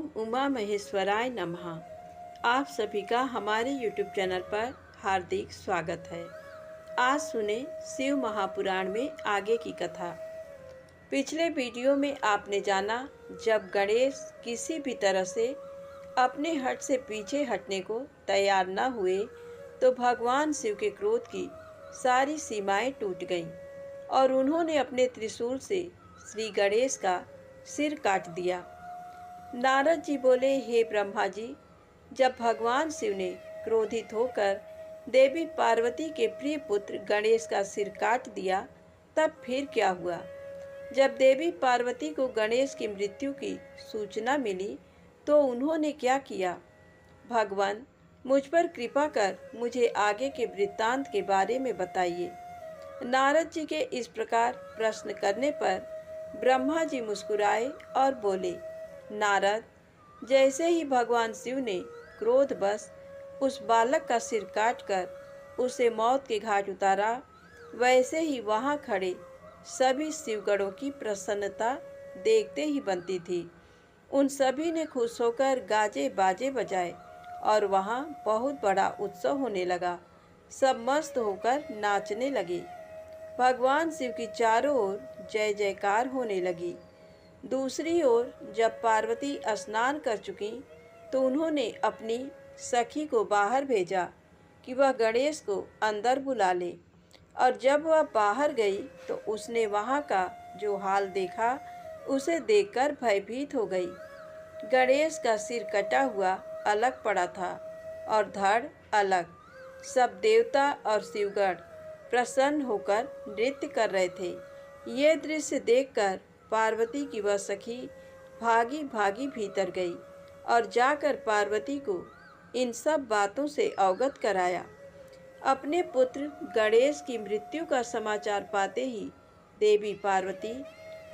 ओम उमा महेश्वराय नमः। आप सभी का हमारे YouTube चैनल पर हार्दिक स्वागत है। आज सुने शिव महापुराण में आगे की कथा। पिछले वीडियो में आपने जाना, जब गणेश किसी भी तरह से अपने हट से पीछे हटने को तैयार न हुए तो भगवान शिव के क्रोध की सारी सीमाएं टूट गईं और उन्होंने अपने त्रिशूल से श्री गणेश का सिर काट दिया। नारद जी बोले, हे ब्रह्मा जी, जब भगवान शिव ने क्रोधित होकर देवी पार्वती के प्रिय पुत्र गणेश का सिर काट दिया, तब फिर क्या हुआ? जब देवी पार्वती को गणेश की मृत्यु की सूचना मिली तो उन्होंने क्या किया? भगवान, मुझ पर कृपा कर मुझे आगे के वृत्तांत के बारे में बताइए। नारद जी के इस प्रकार प्रश्न करने पर ब्रह्मा जी मुस्कुराए और बोले, नारद, जैसे ही भगवान शिव ने क्रोधवश उस बालक का सिर काटकर उसे मौत के घाट उतारा, वैसे ही वहां खड़े सभी शिवगणों की प्रसन्नता देखते ही बनती थी। उन सभी ने खुश होकर गाजे बाजे बजाए और वहां बहुत बड़ा उत्सव होने लगा। सब मस्त होकर नाचने लगे। भगवान शिव की चारों ओर जय जयकार होने लगी। दूसरी ओर जब पार्वती स्नान कर चुकी तो उन्होंने अपनी सखी को बाहर भेजा कि वह गणेश को अंदर बुला ले, और जब वह बाहर गई तो उसने वहां का जो हाल देखा उसे देखकर भयभीत हो गई। गणेश का सिर कटा हुआ अलग पड़ा था और धड़ अलग। सब देवता और शिवगण प्रसन्न होकर नृत्य कर रहे थे। ये दृश्य देखकर पार्वती की वह सखी भागी भागी भीतर गई और जाकर पार्वती को इन सब बातों से अवगत कराया। अपने पुत्र गणेश की मृत्यु का समाचार पाते ही देवी पार्वती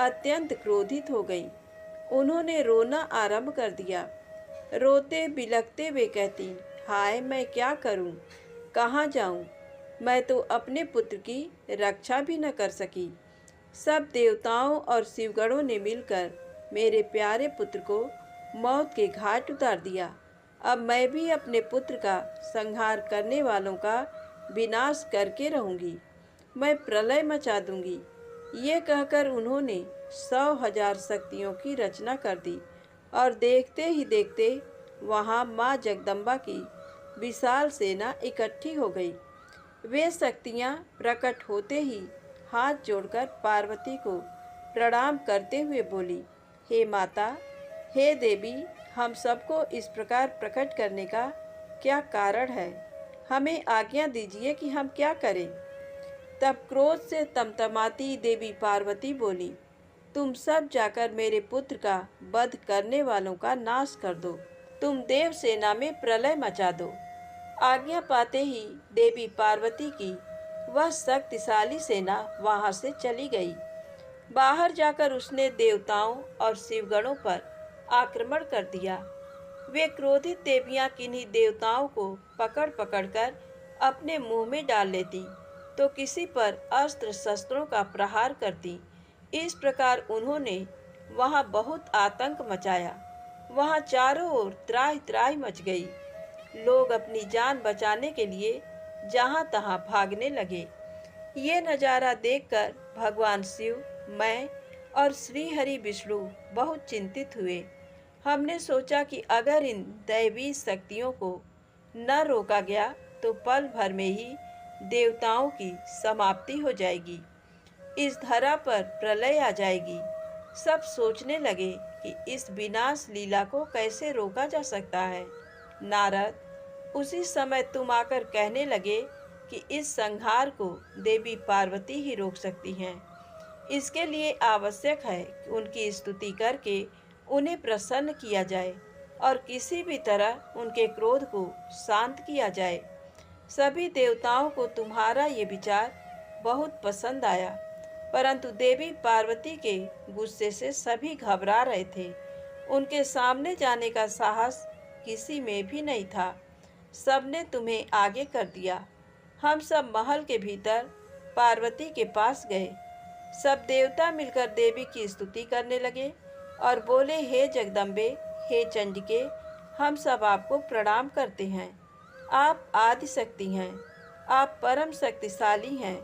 अत्यंत क्रोधित हो गई। उन्होंने रोना आरंभ कर दिया। रोते बिलखते वे कहती, हाय, मैं क्या करूं? कहाँ जाऊं? मैं तो अपने पुत्र की रक्षा भी न कर सकी। सब देवताओं और शिवगणों ने मिलकर मेरे प्यारे पुत्र को मौत के घाट उतार दिया। अब मैं भी अपने पुत्र का संहार करने वालों का विनाश करके रहूंगी। मैं प्रलय मचा दूंगी। ये कहकर उन्होंने 100,000 शक्तियों की रचना कर दी और देखते ही देखते वहां माँ जगदम्बा की विशाल सेना इकट्ठी हो गई। वे शक्तियां प्रकट होते ही हाथ जोड़कर पार्वती को प्रणाम करते हुए बोली, हे माता, हे देवी, हम सबको इस प्रकार प्रकट करने का क्या कारण है? हमें आज्ञा दीजिए कि हम क्या करें। तब क्रोध से तमतमाती देवी पार्वती बोली, तुम सब जाकर मेरे पुत्र का वध करने वालों का नाश कर दो। तुम देव सेना में प्रलय मचा दो। आज्ञा पाते ही देवी पार्वती की वह शक्तिशाली सेना वहां से चली गई। बाहर जाकर उसने देवताओं और शिवगणों पर आक्रमण कर दिया। वे क्रोधित देवियां किन्हीं देवताओं को पकड़ पकड़कर अपने मुंह में डाल लेती तो किसी पर अस्त्र शस्त्रों का प्रहार करती। इस प्रकार उन्होंने वहां बहुत आतंक मचाया। वहां चारों ओर त्राहि त्राहि मच गई। लोग अपनी जान बचाने के लिए जहां तहां भागने लगे। ये नज़ारा देखकर भगवान शिव, मैं और श्री हरि विष्णु बहुत चिंतित हुए। हमने सोचा कि अगर इन दैवी शक्तियों को न रोका गया तो पल भर में ही देवताओं की समाप्ति हो जाएगी, इस धरा पर प्रलय आ जाएगी। सब सोचने लगे कि इस विनाश लीला को कैसे रोका जा सकता है। नारद, उसी समय तुम आकर कहने लगे कि इस संहार को देवी पार्वती ही रोक सकती हैं। इसके लिए आवश्यक है कि उनकी स्तुति करके उन्हें प्रसन्न किया जाए और किसी भी तरह उनके क्रोध को शांत किया जाए। सभी देवताओं को तुम्हारा ये विचार बहुत पसंद आया, परंतु देवी पार्वती के गुस्से से सभी घबरा रहे थे। उनके सामने जाने का साहस किसी में भी नहीं था। सबने तुम्हें आगे कर दिया। हम सब महल के भीतर पार्वती के पास गए। सब देवता मिलकर देवी की स्तुति करने लगे और बोले, हे जगदम्बे, हे चंडिके, हम सब आपको प्रणाम करते हैं। आप आदि शक्ति हैं, आप परम शक्तिशाली हैं।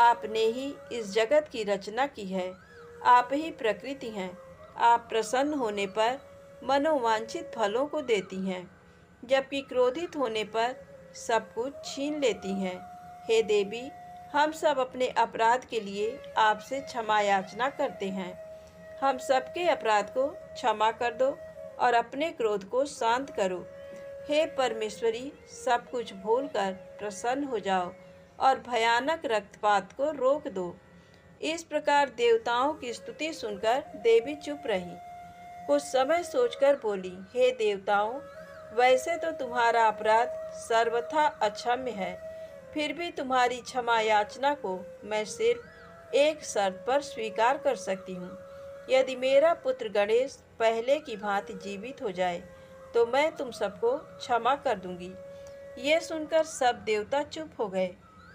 आपने ही इस जगत की रचना की है, आप ही प्रकृति हैं। आप प्रसन्न होने पर मनोवांछित फलों को देती हैं, जबकि क्रोधित होने पर सब कुछ छीन लेती हैं। हे देवी, हम सब अपने अपराध के लिए आपसे क्षमा याचना करते हैं। हम सबके अपराध को क्षमा कर दो और अपने क्रोध को शांत करो। हे परमेश्वरी, सब कुछ भूलकर प्रसन्न हो जाओ और भयानक रक्तपात को रोक दो। इस प्रकार देवताओं की स्तुति सुनकर देवी चुप रही। कुछ समय सोचकर बोली, हे देवताओं, वैसे तो तुम्हारा अपराध सर्वथा अक्षम्य है, फिर भी तुम्हारी क्षमा याचना को मैं सिर्फ एक शर्त पर स्वीकार कर सकती हूँ। यदि मेरा पुत्र गणेश पहले की भांति जीवित हो जाए तो मैं तुम सबको क्षमा कर दूंगी। ये सुनकर सब देवता चुप हो गए,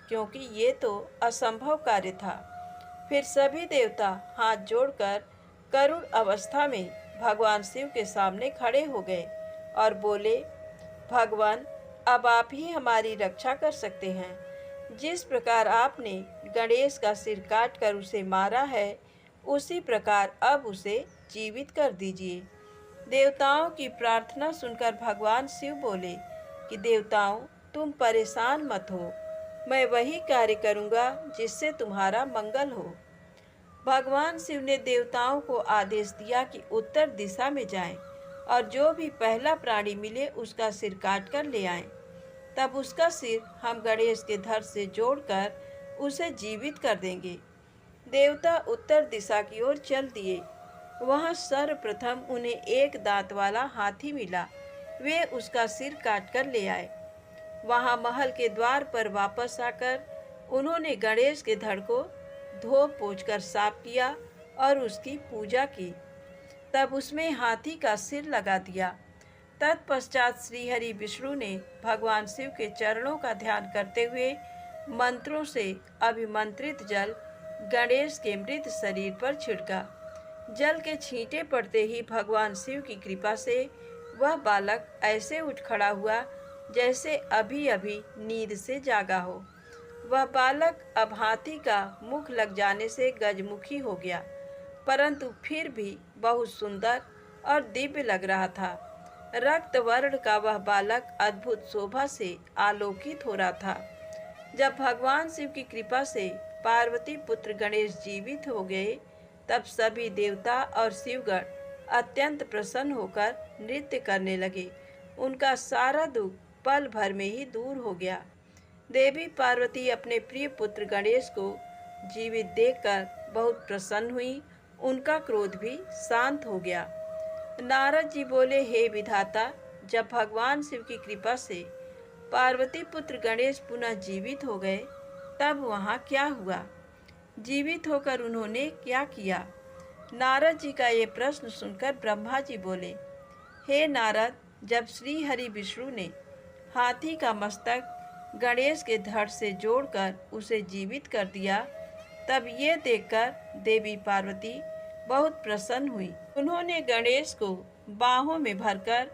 क्योंकि ये तो असंभव कार्य था। फिर सभी देवता हाथ जोड़कर करुण अवस्था में भगवान शिव के सामने खड़े हो गए और बोले, भगवान, अब आप ही हमारी रक्षा कर सकते हैं। जिस प्रकार आपने गणेश का सिर काट कर उसे मारा है, उसी प्रकार अब उसे जीवित कर दीजिए। देवताओं की प्रार्थना सुनकर भगवान शिव बोले कि देवताओं, तुम परेशान मत हो, मैं वही कार्य करूँगा जिससे तुम्हारा मंगल हो। भगवान शिव ने देवताओं को आदेश दिया कि उत्तर दिशा में जाएं और जो भी पहला प्राणी मिले उसका सिर काट कर ले आएं। तब उसका सिर हम गणेश के धड़ से जोड़कर उसे जीवित कर देंगे। देवता उत्तर दिशा की ओर चल दिए। वहां सर्वप्रथम उन्हें एक दांत वाला हाथी मिला। वे उसका सिर काट कर ले आए। वहां महल के द्वार पर वापस आकर उन्होंने गणेश के धड़ को धो पोंछ कर साफ किया और उसकी पूजा की। तब उसमें हाथी का सिर लगा दिया। तत्पश्चात श्रीहरि विष्णु ने भगवान शिव के चरणों का ध्यान करते हुए मंत्रों से अभिमंत्रित जल गणेश के मृत शरीर पर छिड़का। जल के छींटे पड़ते ही भगवान शिव की कृपा से वह बालक ऐसे उठ खड़ा हुआ जैसे अभी अभी नींद से जागा हो। वह बालक अब हाथी का मुख लग जाने से गजमुखी हो गया, परंतु फिर भी बहुत सुंदर और दिव्य लग रहा था। रक्त वर्ण का वह बालक अद्भुत शोभा से आलोकित हो रहा था। जब भगवान शिव की कृपा से पार्वती पुत्र गणेश जीवित हो गए, तब सभी देवता और शिवगण अत्यंत प्रसन्न होकर नृत्य करने लगे। उनका सारा दुख पल भर में ही दूर हो गया। देवी पार्वती अपने प्रिय पुत्र गणेश को जीवित देखकर बहुत प्रसन्न हुई। उनका क्रोध भी शांत हो गया। नारद जी बोले, हे विधाता, जब भगवान शिव की कृपा से पार्वती पुत्र गणेश पुनः जीवित हो गए, तब वहाँ क्या हुआ? जीवित होकर उन्होंने क्या किया? नारद जी का ये प्रश्न सुनकर ब्रह्मा जी बोले, हे नारद, जब श्री हरि विष्णु ने हाथी का मस्तक गणेश के धड़ से जोड़कर उसे जीवित कर दिया, तब ये देखकर देवी पार्वती बहुत प्रसन्न हुई। उन्होंने गणेश को बाहों में भरकर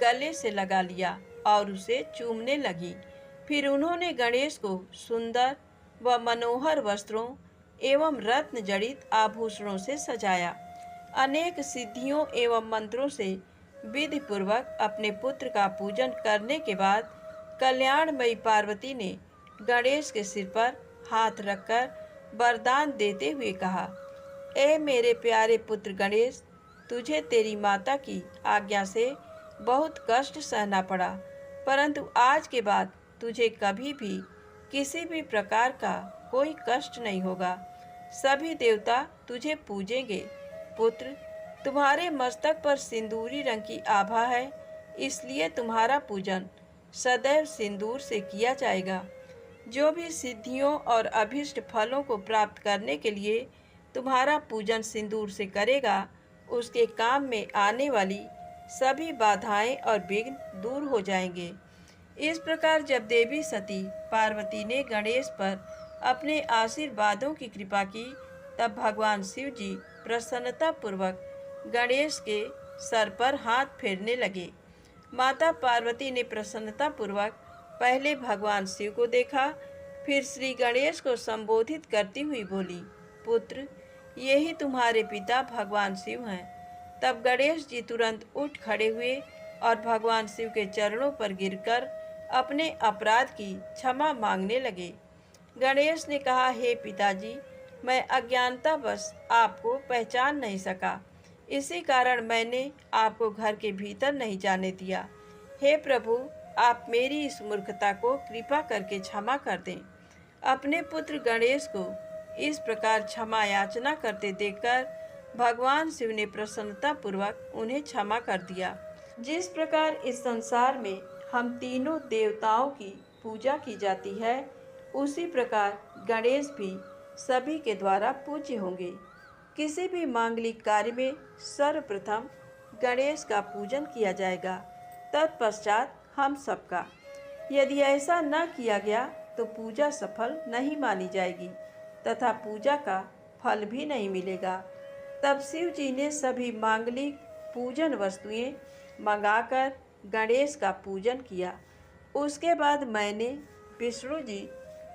गले से लगा लिया और उसे चूमने लगी। फिर उन्होंने गणेश को सुंदर व मनोहर वस्त्रों एवं रत्न जड़ित आभूषणों से सजाया। अनेक सिद्धियों एवं मंत्रों से विधि पूर्वक अपने पुत्र का पूजन करने के बाद कल्याणमयी पार्वती ने गणेश के सिर पर हाथ रखकर वरदान देते हुए कहा, ए मेरे प्यारे पुत्र गणेश, तुझे तेरी माता की आज्ञा से बहुत कष्ट सहना पड़ा, परंतु आज के बाद तुझे कभी भी किसी भी प्रकार का कोई कष्ट नहीं होगा। सभी देवता तुझे पूजेंगे। पुत्र, तुम्हारे मस्तक पर सिंदूरी रंग की आभा है, इसलिए तुम्हारा पूजन सदैव सिंदूर से किया जाएगा। जो भी सिद्धियों और अभीष्ट फलों को प्राप्त करने के लिए तुम्हारा पूजन सिंदूर से करेगा, उसके काम में आने वाली सभी बाधाएं और विघ्न दूर हो जाएंगे। इस प्रकार जब देवी सती पार्वती ने गणेश पर अपने आशीर्वादों की कृपा की, तब भगवान शिव जी प्रसन्नता पूर्वक गणेश के सर पर हाथ फेरने लगे। माता पार्वती ने प्रसन्नतापूर्वक पहले भगवान शिव को देखा, फिर श्री गणेश को संबोधित करती हुई बोली, पुत्र, यही तुम्हारे पिता भगवान शिव हैं। तब गणेश जी तुरंत उठ खड़े हुए और भगवान शिव के चरणों पर गिरकर अपने अपराध की क्षमा मांगने लगे। गणेश ने कहा, हे पिताजी, मैं अज्ञानतावश आपको पहचान नहीं सका, इसी कारण मैंने आपको घर के भीतर नहीं जाने दिया। हे प्रभु, आप मेरी इस मूर्खता को कृपा करके क्षमा कर दें। अपने पुत्र गणेश को इस प्रकार क्षमा याचना करते देखकर भगवान शिव ने प्रसन्नतापूर्वक उन्हें क्षमा कर दिया। जिस प्रकार इस संसार में हम तीनों देवताओं की पूजा की जाती है, उसी प्रकार गणेश भी सभी के द्वारा पूज्य होंगे। किसी भी मांगलिक कार्य में सर्वप्रथम गणेश का पूजन किया जाएगा, तत्पश्चात हम सबका। यदि ऐसा न किया गया तो पूजा सफल नहीं मानी जाएगी तथा पूजा का फल भी नहीं मिलेगा। तब शिव जी ने सभी मांगलिक पूजन वस्तुएं मंगाकर गणेश का पूजन किया। उसके बाद मैंने, विष्णु जी,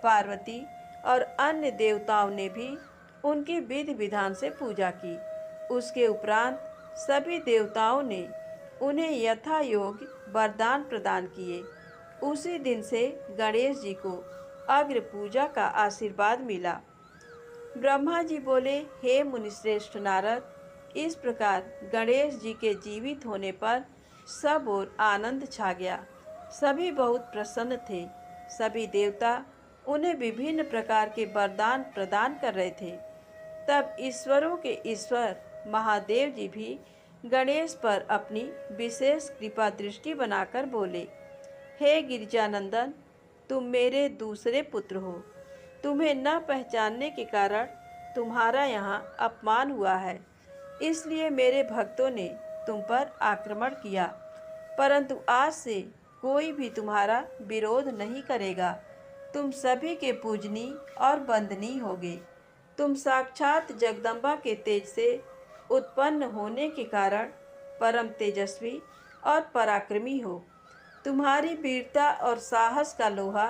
पार्वती और अन्य देवताओं ने भी उनकी विधि विधान से पूजा की। उसके उपरांत सभी देवताओं ने उन्हें यथा योग्य वरदान प्रदान किए। उसी दिन से गणेश जी को अग्र पूजा का आशीर्वाद मिला। ब्रह्मा जी बोले, हे मुनिश्रेष्ठ नारद, इस प्रकार गणेश जी के जीवित होने पर सब ओर आनंद छा गया। सभी बहुत प्रसन्न थे। सभी देवता उन्हें विभिन्न प्रकार के वरदान प्रदान कर रहे थे। तब ईश्वरों के ईश्वर महादेव जी भी गणेश पर अपनी विशेष कृपा दृष्टि बनाकर बोले, हे गिरिजानंदन, तुम मेरे दूसरे पुत्र हो। तुम्हें न पहचानने के कारण तुम्हारा यहाँ अपमान हुआ है, इसलिए मेरे भक्तों ने तुम पर आक्रमण किया, परंतु आज से कोई भी तुम्हारा विरोध नहीं करेगा। तुम सभी के पूजनीय और वंदनीय होगे। तुम साक्षात जगदम्बा के तेज से उत्पन्न होने के कारण परम तेजस्वी और पराक्रमी हो। तुम्हारी वीरता और साहस का लोहा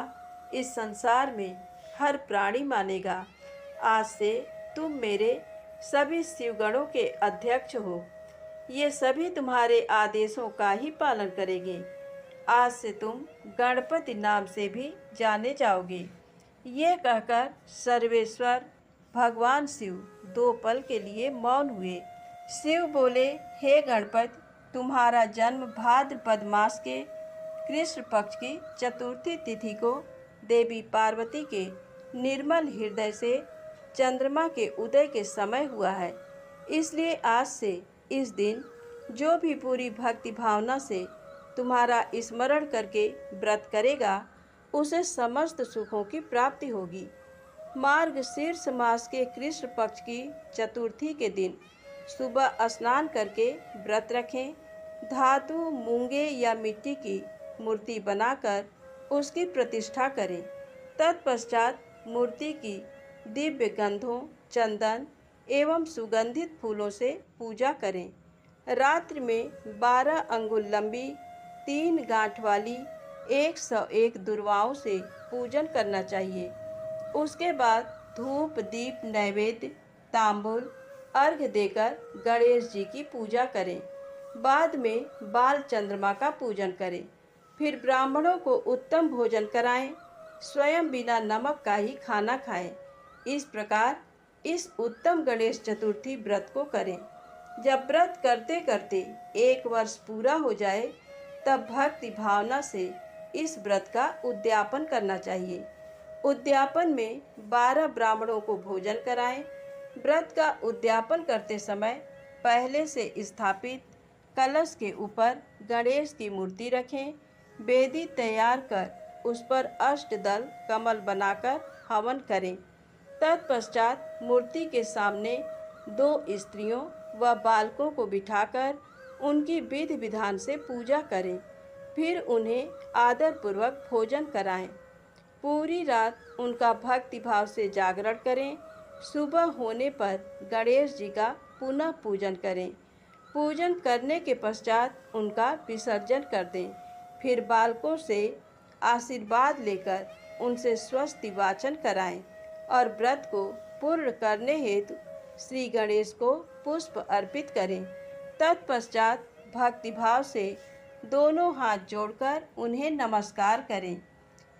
इस संसार में हर प्राणी मानेगा। आज से तुम मेरे सभी शिवगणों के अध्यक्ष हो। ये सभी तुम्हारे आदेशों का ही पालन करेंगे। आज से तुम गणपति नाम से भी जाने जाओगे। ये कहकर सर्वेश्वर भगवान शिव 2 पल के लिए मौन हुए। शिव बोले, हे गणपति, तुम्हारा जन्म भाद्रपद मास के कृष्ण पक्ष की चतुर्थी तिथि को देवी पार्वती के निर्मल हृदय से चंद्रमा के उदय के समय हुआ है। इसलिए आज से इस दिन जो भी पूरी भक्ति भावना से तुम्हारा स्मरण करके व्रत करेगा, उसे समस्त सुखों की प्राप्ति होगी। मार्गशीर्ष मास के कृष्ण पक्ष की चतुर्थी के दिन सुबह स्नान करके व्रत रखें। धातु, मूंगे या मिट्टी की मूर्ति बनाकर उसकी प्रतिष्ठा करें। तत्पश्चात मूर्ति की दिव्य गंधों, चंदन एवं सुगंधित फूलों से पूजा करें। रात्रि में 12 अंगुल लंबी 3 गांठ वाली 101 दुर्वाओं से पूजन करना चाहिए। उसके बाद धूप, दीप, नैवेद्य, तांबूल, अर्घ्य देकर गणेश जी की पूजा करें। बाद में बाल चंद्रमा का पूजन करें। फिर ब्राह्मणों को उत्तम भोजन कराएं। स्वयं बिना नमक का ही खाना खाएं। इस प्रकार इस उत्तम गणेश चतुर्थी व्रत को करें। जब व्रत करते करते 1 वर्ष पूरा हो जाए, तब भक्ति भावना से इस व्रत का उद्यापन करना चाहिए। उद्यापन में 12 ब्राह्मणों को भोजन कराएं। व्रत का उद्यापन करते समय पहले से स्थापित कलश के ऊपर गणेश की मूर्ति रखें। वेदी तैयार कर उस पर अष्टदल कमल बनाकर हवन करें। तत्पश्चात मूर्ति के सामने 2 स्त्रियों व बालकों को बिठाकर उनकी विधि विधान से पूजा करें। फिर उन्हें आदरपूर्वक भोजन कराएं। पूरी रात उनका भक्ति भाव से जागरण करें। सुबह होने पर गणेश जी का पुनः पूजन करें। पूजन करने के पश्चात उनका विसर्जन कर दें। फिर बालकों से आशीर्वाद लेकर उनसे स्वस्ति वाचन कराएं और व्रत को पूर्ण करने हेतु श्री गणेश को पुष्प अर्पित करें। तत्पश्चात भक्तिभाव से दोनों हाथ जोड़कर उन्हें नमस्कार करें।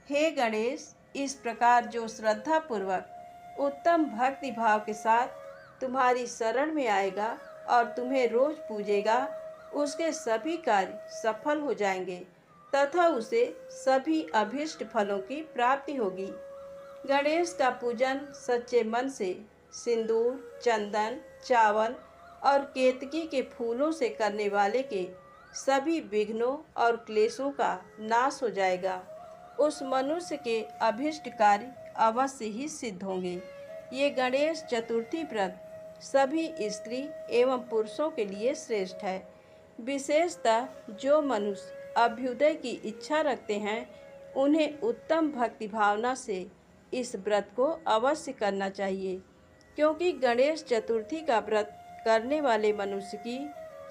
हे गणेश, इस प्रकार जो श्रद्धापूर्वक उत्तम भक्ति भाव के साथ तुम्हारी शरण में आएगा और तुम्हें रोज पूजेगा, उसके सभी कार्य सफल हो जाएंगे तथा उसे सभी अभीष्ट फलों की प्राप्ति होगी। गणेश का पूजन सच्चे मन से सिंदूर, चंदन, चावल और केतकी के फूलों से करने वाले के सभी विघ्नों और क्लेशों का नाश हो जाएगा। उस मनुष्य के अभीष्ट कार्य अवश्य ही सिद्ध होंगे। ये गणेश चतुर्थी व्रत सभी स्त्री एवं पुरुषों के लिए श्रेष्ठ है। विशेषतः जो मनुष्य अभ्युदय की इच्छा रखते हैं, उन्हें उत्तम भक्ति भावना से इस व्रत को अवश्य करना चाहिए, क्योंकि गणेश चतुर्थी का व्रत करने वाले मनुष्य की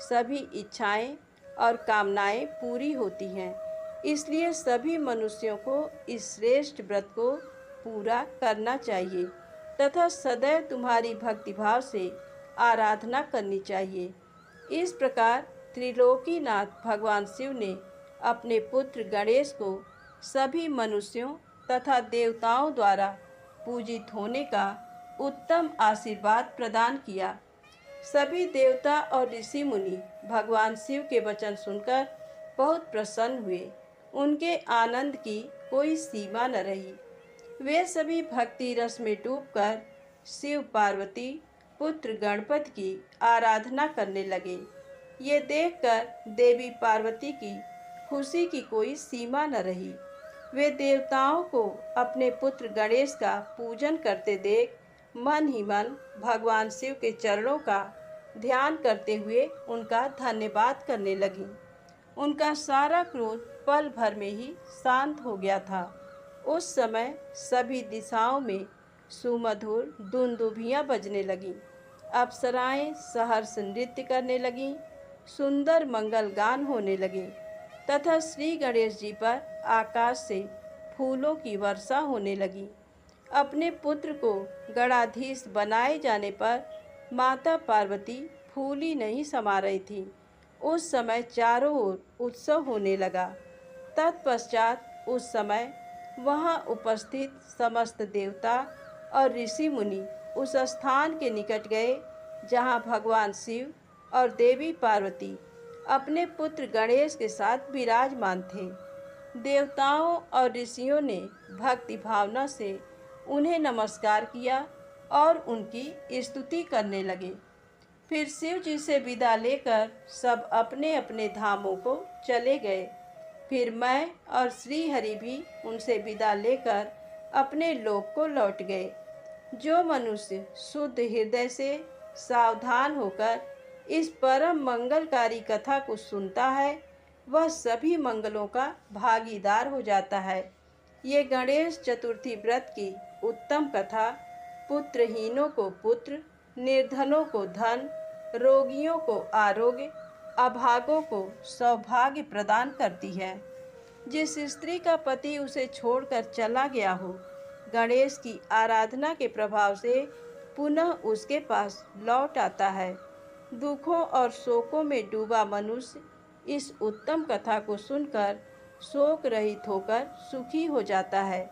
सभी इच्छाएं और कामनाएं पूरी होती हैं। इसलिए सभी मनुष्यों को इस श्रेष्ठ व्रत को पूरा करना चाहिए तथा सदैव तुम्हारी भक्तिभाव से आराधना करनी चाहिए। इस प्रकार त्रिलोकीनाथ भगवान शिव ने अपने पुत्र गणेश को सभी मनुष्यों तथा देवताओं द्वारा पूजित होने का उत्तम आशीर्वाद प्रदान किया। सभी देवता और ऋषि मुनि भगवान शिव के वचन सुनकर बहुत प्रसन्न हुए। उनके आनंद की कोई सीमा न रही। वे सभी भक्ति रस में डूबकर शिव पार्वती पुत्र गणपति की आराधना करने लगे। ये देखकर देवी पार्वती की खुशी की कोई सीमा न रही। वे देवताओं को अपने पुत्र गणेश का पूजन करते देख मन ही मन भगवान शिव के चरणों का ध्यान करते हुए उनका धन्यवाद करने लगीं। उनका सारा क्रोध पल भर में ही शांत हो गया था। उस समय सभी दिशाओं में सुमधुर दुंदुभियां बजने लगीं। अप्सराएं सहर्ष नृत्य करने लगीं। सुंदर मंगल गान होने लगे तथा श्री गणेश जी पर आकाश से फूलों की वर्षा होने लगी। अपने पुत्र को गणाधीश बनाए जाने पर माता पार्वती फूली नहीं समा रही थी। उस समय चारों ओर उत्सव होने लगा। तत्पश्चात उस समय वहां उपस्थित समस्त देवता और ऋषि मुनि उस स्थान के निकट गए जहां भगवान शिव और देवी पार्वती अपने पुत्र गणेश के साथ विराजमान थे। देवताओं और ऋषियों ने भक्ति भावना से उन्हें नमस्कार किया और उनकी स्तुति करने लगे। फिर शिव जी से विदा लेकर सब अपने अपने धामों को चले गए। फिर मैं और श्री हरि भी उनसे विदा लेकर अपने लोक को लौट गए। जो मनुष्य शुद्ध हृदय से सावधान होकर इस परम मंगलकारी कथा को सुनता है, वह सभी मंगलों का भागीदार हो जाता है। ये गणेश चतुर्थी व्रत की उत्तम कथा पुत्रहीनों को पुत्र, निर्धनों को धन, रोगियों को आरोग्य, अभागों को सौभाग्य प्रदान करती है। जिस स्त्री का पति उसे छोड़कर चला गया हो, गणेश की आराधना के प्रभाव से पुनः उसके पास लौट आता है। दुखों और शोकों में डूबा मनुष्य इस उत्तम कथा को सुनकर शोक रहित होकर सुखी हो जाता है।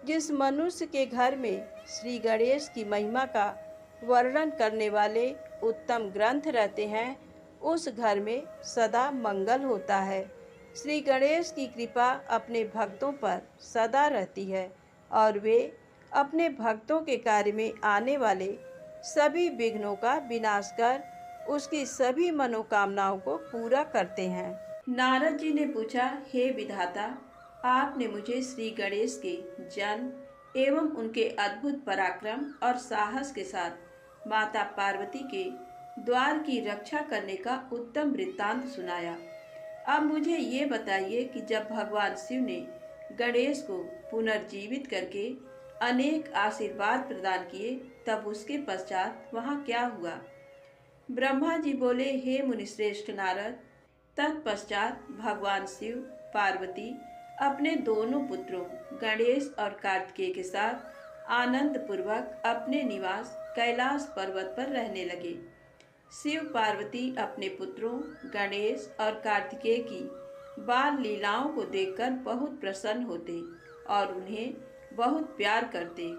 जिस मनुष्य के घर में श्री गणेश की महिमा का वर्णन करने वाले उत्तम ग्रंथ रहते हैं, उस घर में सदा मंगल होता है। श्री गणेश की कृपा अपने भक्तों पर सदा रहती है और वे अपने भक्तों के कार्य में आने वाले सभी विघ्नों का विनाश कर उसकी सभी मनोकामनाओं को पूरा करते हैं। नारद जी ने पूछा, हे विधाता, आपने मुझे श्री गणेश के जन्म एवं उनके अद्भुत पराक्रम और साहस के साथ माता पार्वती के द्वार की रक्षा करने का उत्तम वृत्तांत सुनाया। अब मुझे ये बताइए कि जब भगवान शिव ने गणेश को पुनर्जीवित करके अनेक आशीर्वाद प्रदान किए, तब उसके पश्चात वहाँ क्या हुआ? ब्रह्मा जी बोले, हे मुनिश्रेष्ठ नारद। तत्पश्चात भगवान शिव पार्वती अपने दोनों पुत्रों गणेश और कार्तिकेय के साथ आनंद पूर्वक अपने निवास कैलाश पर्वत पर रहने लगे। शिव पार्वती अपने पुत्रों गणेश और कार्तिकेय की बाल लीलाओं को देखकर बहुत प्रसन्न होते और उन्हें बहुत प्यार करते।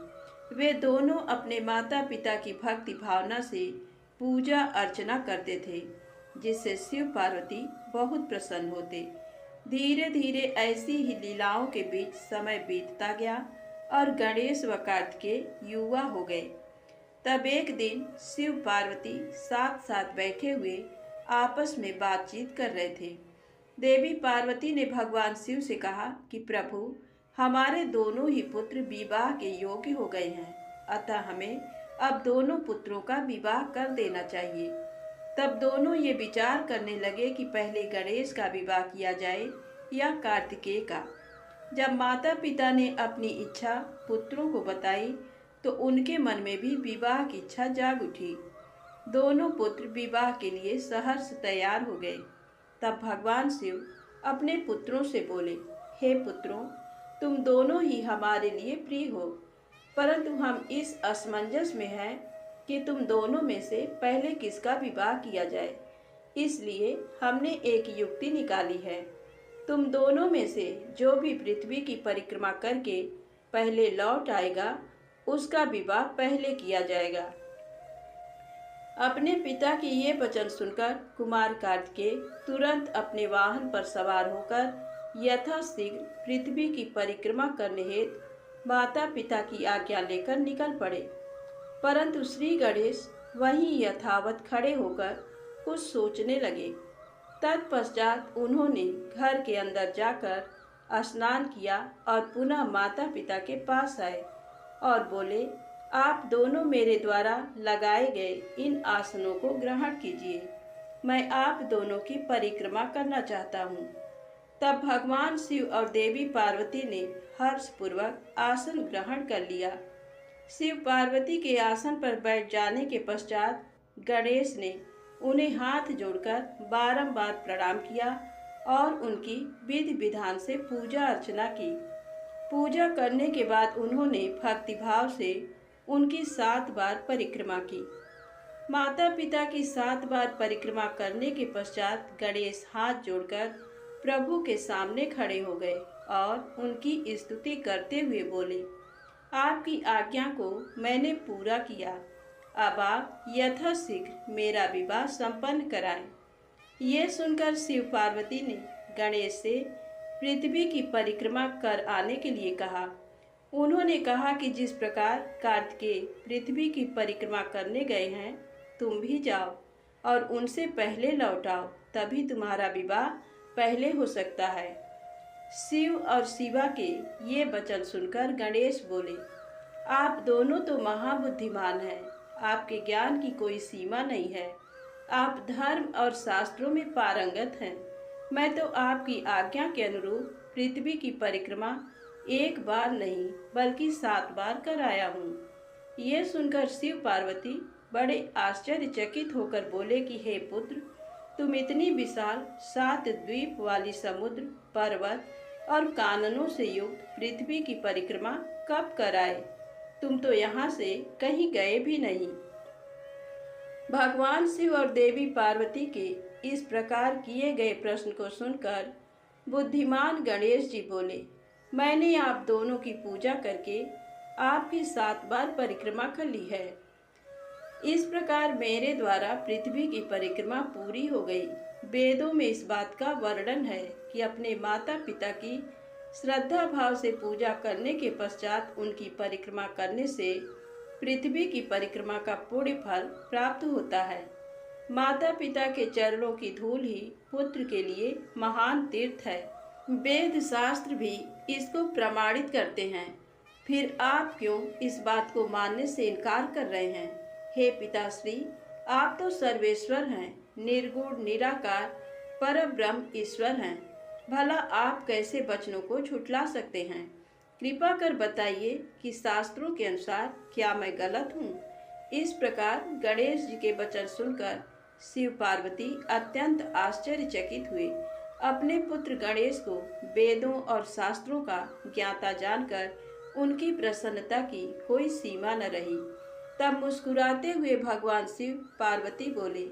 वे दोनों अपने माता पिता की भक्ति भावना से पूजा अर्चना करते थे, जिससे शिव पार्वती बहुत प्रसन्न होते। धीरे धीरे ऐसी ही लीलाओं के बीच समय बीतता गया और गणेश व कार्तिकेय युवा हो गए। तब एक दिन शिव पार्वती साथ साथ बैठे हुए आपस में बातचीत कर रहे थे। देवी पार्वती ने भगवान शिव से कहा कि प्रभु, हमारे दोनों ही पुत्र विवाह के योग्य हो गए हैं, अतः हमें अब दोनों पुत्रों का विवाह कर देना चाहिए। तब दोनों ये विचार करने लगे कि पहले गणेश का विवाह किया जाए या कार्तिकेय का। जब माता पिता ने अपनी इच्छा पुत्रों को बताई तो उनके मन में भी विवाह की इच्छा जाग उठी। दोनों पुत्र विवाह के लिए सहर्ष तैयार हो गए। तब भगवान शिव अपने पुत्रों से बोले, हे पुत्रों, तुम दोनों ही हमारे लिए प्रिय हो, परंतु हम इस असमंजस में हैं कि तुम दोनों में से पहले किसका विवाह किया जाए। इसलिए हमने एक युक्ति निकाली है। तुम दोनों में से जो भी पृथ्वी की परिक्रमा करके पहले लौट आएगा, उसका विवाह पहले किया जाएगा। अपने पिता की ये वचन सुनकर कुमार कार्तिकेय तुरंत अपने वाहन पर सवार होकर यथाशीघ्र पृथ्वी की परिक्रमा करने हेतु माता पिता की आज्ञा लेकर निकल पड़े। परंतु श्री गणेश वहीं यथावत खड़े होकर कुछ सोचने लगे। तत्पश्चात उन्होंने घर के अंदर जाकर स्नान किया और पुनः माता पिता के पास आए और बोले, आप दोनों मेरे द्वारा लगाए गए इन आसनों को ग्रहण कीजिए। मैं आप दोनों की परिक्रमा करना चाहता हूँ। तब भगवान शिव और देवी पार्वती ने हर्षपूर्वक आसन ग्रहण कर लिया। शिव पार्वती के आसन पर बैठ जाने के पश्चात गणेश ने उन्हें हाथ जोड़कर बारंबार प्रणाम किया और उनकी विधि विधान से पूजा अर्चना की। पूजा करने के बाद उन्होंने भक्तिभाव से उनकी 7 बार परिक्रमा की। माता पिता की 7 बार परिक्रमा करने के पश्चात गणेश हाथ जोड़कर प्रभु के सामने खड़े हो गए और उनकी स्तुति करते हुए बोले, आपकी आज्ञा को मैंने पूरा किया। अब आप यथाशीघ्र मेरा विवाह संपन्न कराएं। ये सुनकर शिव पार्वती ने गणेश से पृथ्वी की परिक्रमा कर आने के लिए कहा। उन्होंने कहा कि जिस प्रकार कार्तिकेय पृथ्वी की परिक्रमा करने गए हैं, तुम भी जाओ और उनसे पहले लौट आओ, तभी तुम्हारा विवाह पहले हो सकता है। शिव और शिवा के ये वचन सुनकर गणेश बोले, आप दोनों तो महाबुद्धिमान हैं, आपके ज्ञान की कोई सीमा नहीं है। आप धर्म और शास्त्रों में पारंगत हैं। मैं तो आपकी आज्ञा के अनुरूप पृथ्वी की परिक्रमा 1 बार नहीं बल्कि 7 बार कराया हूँ। ये सुनकर शिव पार्वती बड़े आश्चर्यचकित होकर बोले कि हे पुत्र, तुम इतनी विशाल 7 द्वीप वाली समुद्र, पर्वत और काननों से युक्त पृथ्वी की परिक्रमा कब कराए? तुम तो यहाँ से कहीं गए भी नहीं। भगवान शिव और देवी पार्वती के इस प्रकार किए गए प्रश्न को सुनकर बुद्धिमान गणेश जी बोले, मैंने आप दोनों की पूजा करके आपकी 7 बार परिक्रमा कर ली है। इस प्रकार मेरे द्वारा पृथ्वी की परिक्रमा पूरी हो गई। वेदों में इस बात का वर्णन है कि अपने माता पिता की श्रद्धा भाव से पूजा करने के पश्चात उनकी परिक्रमा करने से पृथ्वी की परिक्रमा का पुण्य फल प्राप्त होता है। माता पिता के चरणों की धूल ही पुत्र के लिए महान तीर्थ है। वेद शास्त्र भी इसको प्रमाणित करते हैं। फिर आप क्यों इस बात को मानने से इनकार कर रहे हैं? हे पिताश्री, आप तो सर्वेश्वर हैं, निर्गुण निराकार परब्रह्म ईश्वर हैं। भला आप कैसे वचनों को झुठला सकते हैं? कृपा कर बताइए कि शास्त्रों के अनुसार क्या मैं गलत हूँ? इस प्रकार गणेश जी के वचन सुनकर शिव पार्वती अत्यंत आश्चर्यचकित हुए। अपने पुत्र गणेश को वेदों और शास्त्रों का ज्ञाता जानकर उनकी प्रसन्नता की कोई सीमा न रही। तब मुस्कुराते हुए भगवान शिव पार्वती बोले,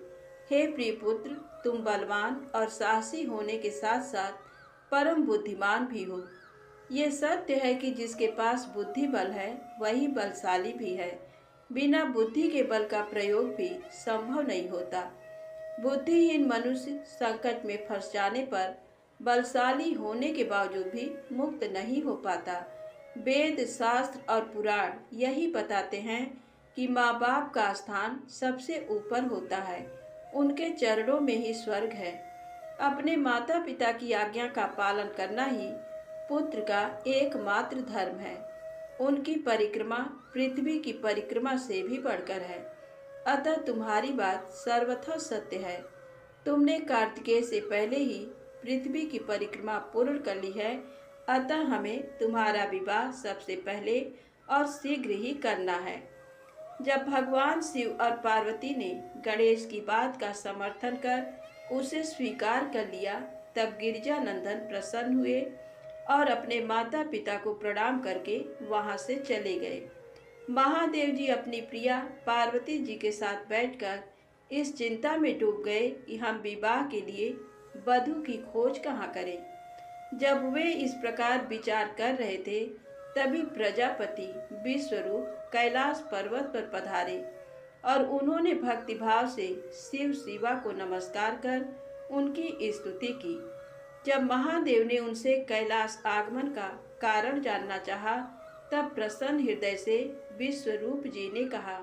हे प्रिय पुत्र, तुम बलवान और साहसी होने के साथ साथ परम बुद्धिमान भी हो। ये सत्य है कि जिसके पास बुद्धि बल है वही बलशाली भी है। बिना बुद्धि के बल का प्रयोग भी संभव नहीं होता। बुद्धिहीन मनुष्य संकट में फंस जाने पर बलशाली होने के बावजूद भी मुक्त नहीं हो पाता। वेद, शास्त्र और पुराण यही बताते हैं कि माँ बाप का स्थान सबसे ऊपर होता है। उनके चरणों में ही स्वर्ग है। अपने माता पिता की आज्ञा का पालन करना ही पुत्र का एकमात्र धर्म है। उनकी परिक्रमा पृथ्वी की परिक्रमा से भी बढ़कर है। अतः तुम्हारी बात सर्वथा सत्य है। तुमने कार्तिकेय से पहले ही पृथ्वी की परिक्रमा पूर्ण कर ली है। अतः हमें तुम्हारा विवाह सबसे पहले और शीघ्र ही करना है। जब भगवान शिव और पार्वती ने गणेश की बात का समर्थन कर उसे स्वीकार कर लिया, तब गिरिजानंदन प्रसन्न हुए और अपने माता पिता को प्रणाम करके वहां से चले गए। महादेव जी अपनी प्रिया पार्वती जी के साथ बैठकर इस चिंता में डूब गए कि हम विवाह के लिए वधू की खोज कहाँ करें। जब वे इस प्रकार विचार कर रहे थे, तभी प्रजापति विश्वरूप कैलाश पर्वत पर पधारे और उन्होंने भक्तिभाव से शिव शिवा को नमस्कार कर उनकी स्तुति की। जब महादेव ने उनसे कैलाश आगमन का कारण जानना चाहा, तब प्रसन्न हृदय से विश्वरूप जी ने कहा,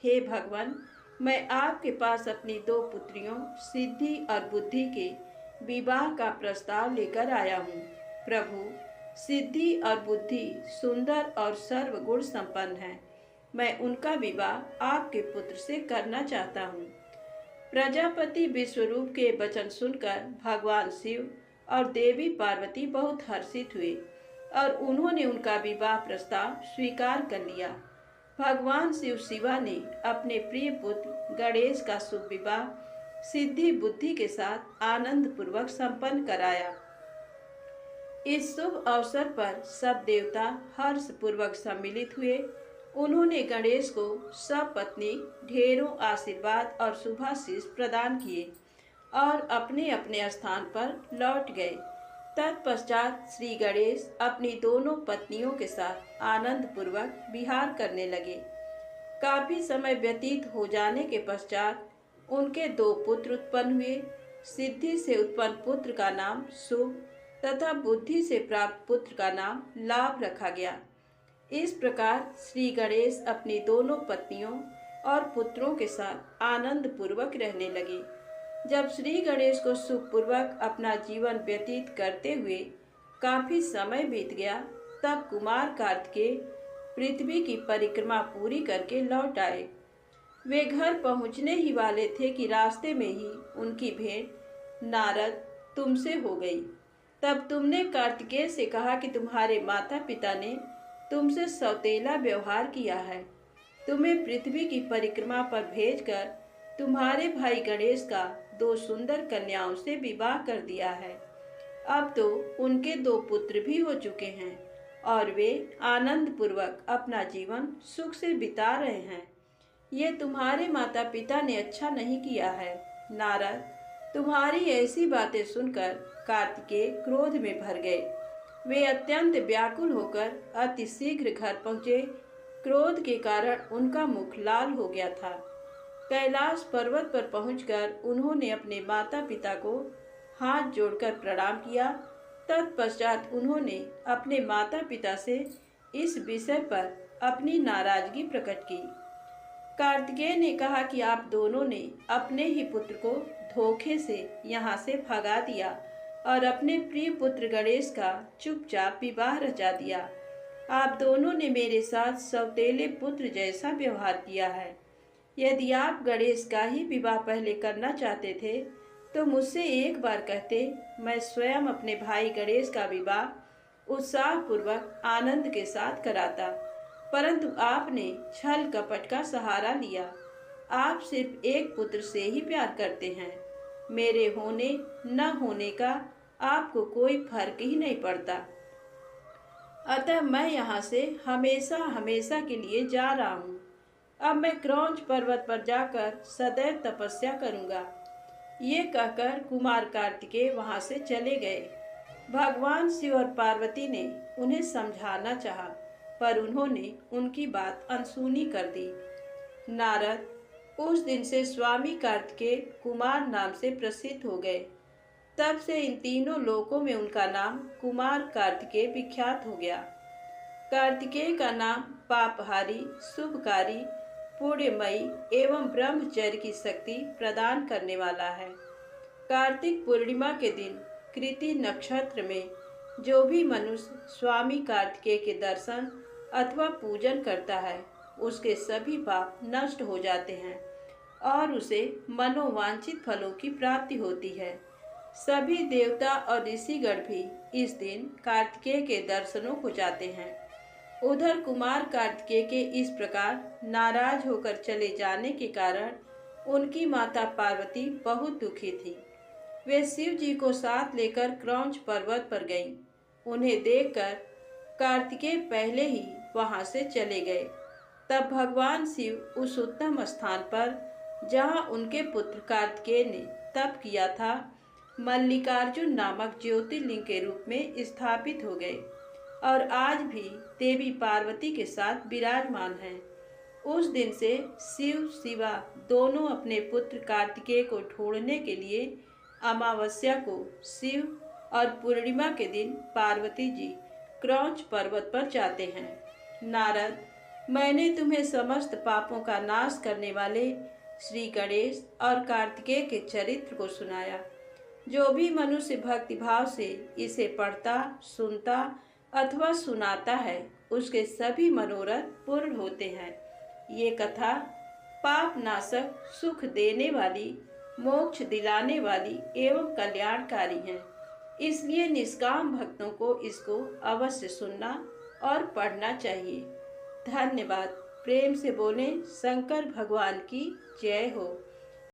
हे भगवान, मैं आपके पास अपनी 2 पुत्रियों सिद्धि और बुद्धि के विवाह का प्रस्ताव लेकर आया हूँ। प्रभु, सिद्धि और बुद्धि सुंदर और सर्वगुण संपन्न है। मैं उनका विवाह आपके पुत्र से करना चाहता हूँ। प्रजापति विश्वरूप के वचन सुनकर भगवान शिव और देवी पार्वती बहुत हर्षित हुए और उन्होंने उनका विवाह प्रस्ताव स्वीकार कर लिया। भगवान शिव शिवा ने अपने प्रिय पुत्र गणेश का शुभ विवाह सिद्धि बुद्धि के साथ आनंद पूर्वक संपन्न कराया। इस शुभ अवसर पर सब देवता हर्ष पूर्वक सम्मिलित हुए। उन्होंने गणेश को सपत्नी ढेरों आशीर्वाद और शुभाशीष प्रदान किए और अपने अपने स्थान पर लौट गए। तत्पश्चात श्री गणेश अपनी दोनों पत्नियों के साथ आनंद पूर्वक विहार करने लगे। काफी समय व्यतीत हो जाने के पश्चात उनके 2 पुत्र उत्पन्न हुए। सिद्धि से उत्पन्न पुत्र का नाम शुभ तथा बुद्धि से प्राप्त पुत्र का नाम लाभ रखा गया। इस प्रकार श्री गणेश अपनी दोनों पत्नियों और पुत्रों के साथ आनंद पूर्वक रहने लगे। जब श्री गणेश को सुखपूर्वक अपना जीवन व्यतीत करते हुए काफी समय बीत गया, तब कुमार कार्तिकेय पृथ्वी की परिक्रमा पूरी करके लौट आए। वे घर पहुंचने ही वाले थे कि रास्ते में ही उनकी भेंट नारद तुमसे हो गई। तब तुमने कार्तिकेय से कहा कि तुम्हारे माता पिता ने तुमसे सौतेला व्यवहार किया है। तुम्हें पृथ्वी की परिक्रमा पर भेजकर तुम्हारे भाई गणेश का 2 सुंदर कन्याओं से विवाह कर दिया है। अब तो उनके 2 पुत्र भी हो चुके हैं और वे आनंद पूर्वक अपना जीवन सुख से बिता रहे हैं। ये तुम्हारे माता पिता ने अच्छा नहीं किया है। नारद, तुम्हारी ऐसी बातें सुनकर कार्तिकेय क्रोध में भर गए। वे अत्यंत व्याकुल होकर अति शीघ्र घर पहुँचे। क्रोध के कारण उनका मुख लाल हो गया था। कैलाश पर्वत पर पहुंचकर उन्होंने अपने माता पिता को हाथ जोड़कर प्रणाम किया। तत्पश्चात उन्होंने अपने माता पिता से इस विषय पर अपनी नाराजगी प्रकट की। कार्तिकेय ने कहा कि आप दोनों ने अपने ही पुत्र को धोखे से यहाँ से भगा दिया और अपने प्रिय पुत्र गणेश का चुपचाप विवाह रचा दिया। आप दोनों ने मेरे साथ सौतेले पुत्र जैसा व्यवहार किया है। यदि आप गणेश का ही विवाह पहले करना चाहते थे तो मुझसे एक बार कहते, मैं स्वयं अपने भाई गणेश का विवाह उत्साहपूर्वक आनंद के साथ कराता। परंतु आपने छल कपट का सहारा लिया। आप सिर्फ एक पुत्र से ही प्यार करते हैं। मेरे होने न होने का आपको कोई फर्क ही नहीं पड़ता। अतः मैं यहाँ से हमेशा हमेशा के लिए जा रहा हूँ। अब मैं क्रौंच पर्वत पर जाकर सदैव तपस्या करूँगा। ये कहकर कुमार कार्तिकेय वहाँ से चले गए। भगवान शिव और पार्वती ने उन्हें समझाना चाहा, पर उन्होंने उनकी बात अनसुनी कर दी। नारद उस दिन से स्वामी कार्तिकेय कुमार नाम से प्रसिद्ध हो गए। तब से इन तीनों लोकों में उनका नाम कुमार कार्तिकेय विख्यात हो गया। कार्तिकेय का नाम पापहारी, शुभकारी, पुण्यमयी एवं ब्रह्मचर्य की शक्ति प्रदान करने वाला है। कार्तिक पूर्णिमा के दिन कृति नक्षत्र में जो भी मनुष्य स्वामी कार्तिकेय के दर्शन अथवा पूजन करता है, उसके सभी पाप नष्ट हो जाते हैं और उसे मनोवांछित फलों की प्राप्ति होती है। सभी देवता और ऋषिगण भी इस दिन कार्तिकेय के दर्शनों को जाते हैं। उधर कुमार कार्तिकेय के इस प्रकार नाराज होकर चले जाने के कारण उनकी माता पार्वती बहुत दुखी थी। वे शिव जी को साथ लेकर क्रौंच पर्वत पर गईं। उन्हें देखकर कार्तिकेय पहले ही वहां से चले गए। तब भगवान शिव उस उत्तम स्थान पर जहां उनके पुत्र कार्तिकेय ने तप किया था, मल्लिकार्जुन नामक ज्योतिर्लिंग के रूप में स्थापित हो गए और आज भी देवी पार्वती के साथ विराजमान हैं। उस दिन से शिव शिवा दोनों अपने पुत्र कार्तिकेय को ढूंढने के लिए अमावस्या को शिव और पूर्णिमा के दिन पार्वती जी क्रौंच पर्वत पर जाते हैं। नारद, मैंने तुम्हें समस्त पापों का नाश करने वाले श्री गणेश और कार्तिकेय के चरित्र को सुनाया। जो भी मनुष्य भक्तिभाव से इसे पढ़ता, सुनता अथवा सुनाता है, उसके सभी मनोरथ पूर्ण होते हैं। ये कथा पाप नाशक, सुख देने वाली, मोक्ष दिलाने वाली एवं कल्याणकारी है। इसलिए निष्काम भक्तों को इसको अवश्य सुनना और पढ़ना चाहिए। धन्यवाद। प्रेम से बोलें शंकर भगवान की जय हो।